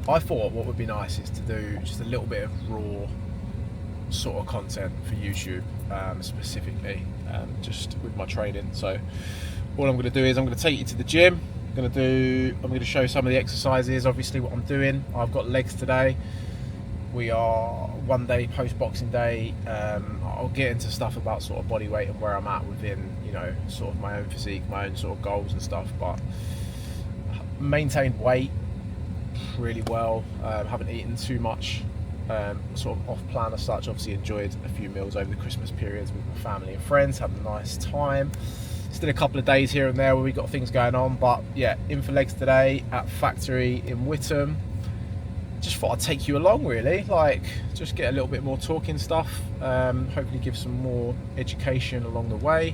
I thought what would be nice is to do just a little bit of raw sort of content for YouTube, specifically, just with my training. So all I'm going to do is I'm going to take you to the gym. I'm going to show some of the exercises, obviously what I'm doing. I've got legs today. We are one day post Boxing Day. I'll get into stuff about sort of body weight and where I'm at within, you know, sort of my own physique, my own sort of goals and stuff. But maintained weight really well. Haven't eaten too much, sort of off plan as such. Obviously enjoyed a few meals over the Christmas periods with my family and friends. Had a nice time. Still a couple of days here and there where we got things going on, but yeah, in for legs today at Factory in Whittam. Just thought I'd take you along, really, like just get a little bit more talking stuff, hopefully give some more education along the way.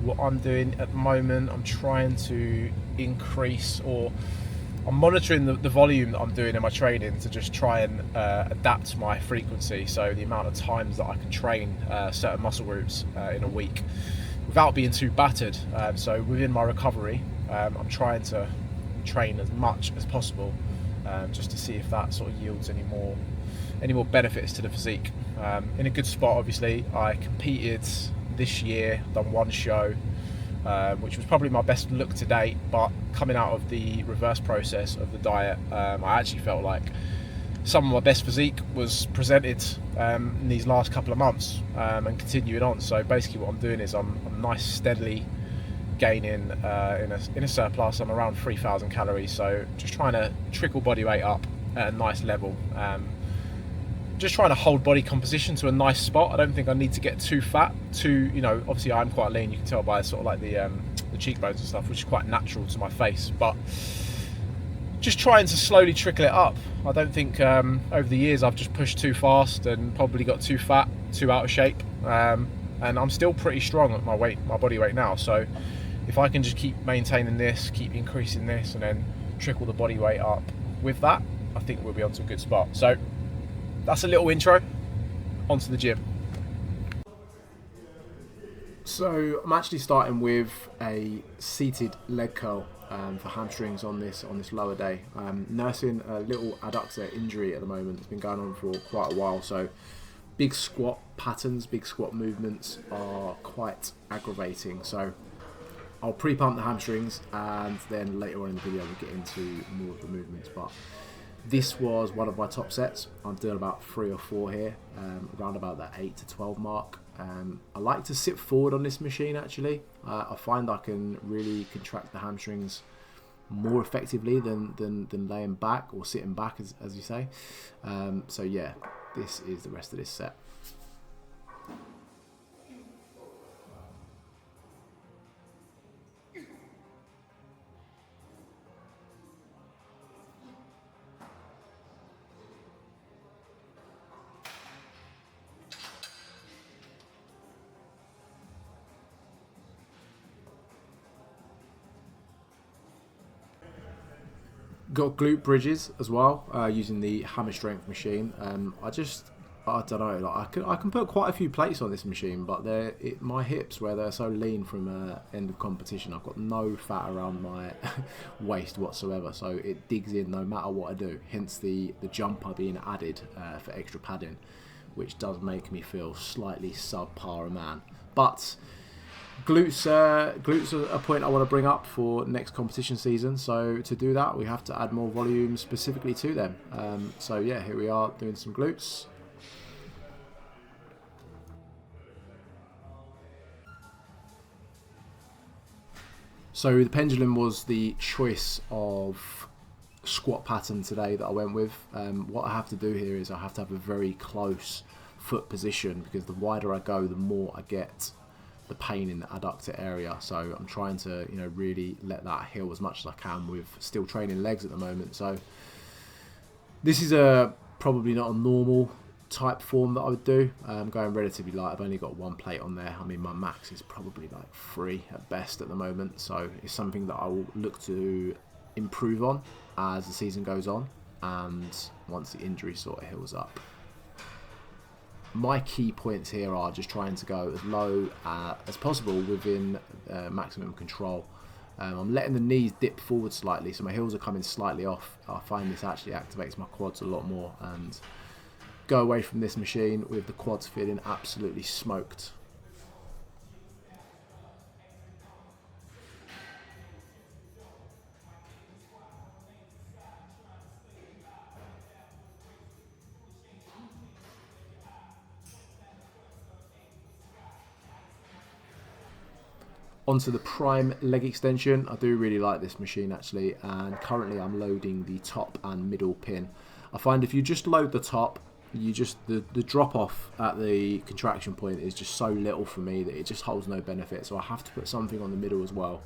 What I'm doing at the moment, I'm trying to increase, or I'm monitoring the volume that I'm doing in my training to just try and adapt my frequency, so the amount of times that I can train certain muscle groups in a week without being too battered. So within my recovery, I'm trying to train as much as possible, just to see if that sort of yields any more benefits to the physique. In a good spot, obviously. I competed this year, done one show, which was probably my best look to date, but coming out of the reverse process of the diet, I actually felt like some of my best physique was presented in these last couple of months, and continuing on. So basically what I'm doing is I'm nice steadily gaining in a surplus. I'm around 3,000 calories, so just trying to trickle body weight up at a nice level, just trying to hold body composition to a nice spot. I don't think I need to get too fat, you know, obviously I'm quite lean, you can tell by sort of like the cheekbones and stuff, which is quite natural to my face, but just trying to slowly trickle it up. I don't think over the years I've just pushed too fast and probably got too fat, too out of shape, and I'm still pretty strong at my body weight now. So if I can just keep maintaining this, keep increasing this, and then trickle the body weight up with that, I think we'll be onto a good spot. So that's a little intro onto the gym. So I'm actually starting with a seated leg curl for hamstrings on this lower day. Nursing a little adductor injury at the moment. It's been going on for quite a while, so big squat patterns, big squat movements are quite aggravating. So I'll pre-pump the hamstrings, and then later on in the video we'll get into more of the movements. But this was one of my top sets. I'm doing about 3 or 4 here, around about that 8 to 12 mark. I like to sit forward on this machine actually. I find I can really contract the hamstrings more effectively than laying back or sitting back, as you say. So yeah, this is the rest of this set. Got glute bridges as well, using the hammer strength machine. I don't know, like I can put quite a few plates on this machine, but my hips, where they're so lean from end of competition, I've got no fat around my waist whatsoever, so it digs in no matter what I do. Hence the jumper being added for extra padding, which does make me feel slightly subpar a man. But glutes are a point I want to bring up for next competition season. So to do that, we have to add more volume specifically to them. So yeah, here we are doing some glutes. So the pendulum was the choice of squat pattern today that I went with. What I have to do here is I have to have a very close foot position, because the wider I go, the more I get the pain in the adductor area. So I'm trying to, you know, really let that heal as much as I can, with still training legs at the moment. So this is probably not a normal type form that I would do. I'm going relatively light. I've only got 1 plate on there. I mean, my max is probably like 3 at best at the moment, so it's something that I will look to improve on as the season goes on, and once the injury sort of heals up. My key points here are just trying to go as low as possible within maximum control. I'm letting the knees dip forward slightly, so my heels are coming slightly off. I find this actually activates my quads a lot more, and go away from this machine with the quads feeling absolutely smoked. Onto the prime leg extension. I do really like this machine actually, and currently I'm loading the top and middle pin. I find if you just load the top, you just the drop off at the contraction point is just so little for me that it just holds no benefit, so I have to put something on the middle as well,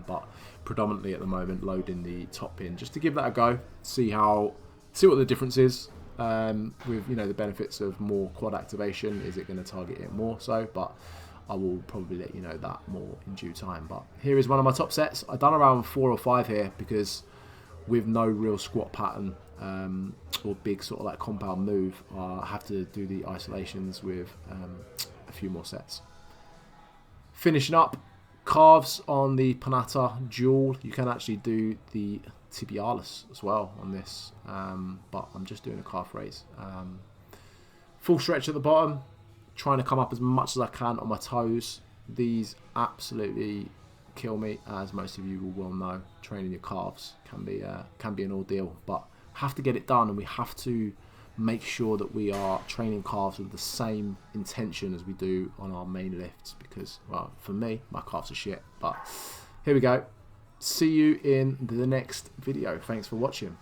but predominantly at the moment loading the top pin just to give that a go, see what the difference is, with, you know, the benefits of more quad activation. Is it going to target it more so? But I will probably let you know that more in due time. But here is one of my top sets. I've done around 4 or 5 here because with no real squat pattern or big sort of like compound move, I have to do the isolations with a few more sets. Finishing up, calves on the Panata dual. You can actually do the tibialis as well on this, but I'm just doing a calf raise. Full stretch at the bottom, trying to come up as much as I can on my toes. These absolutely kill me, as most of you will well know. Training your calves can be an ordeal, but have to get it done, and we have to make sure that we are training calves with the same intention as we do on our main lifts, because, well, for me, my calves are shit. But here we go. See you in the next video. Thanks for watching.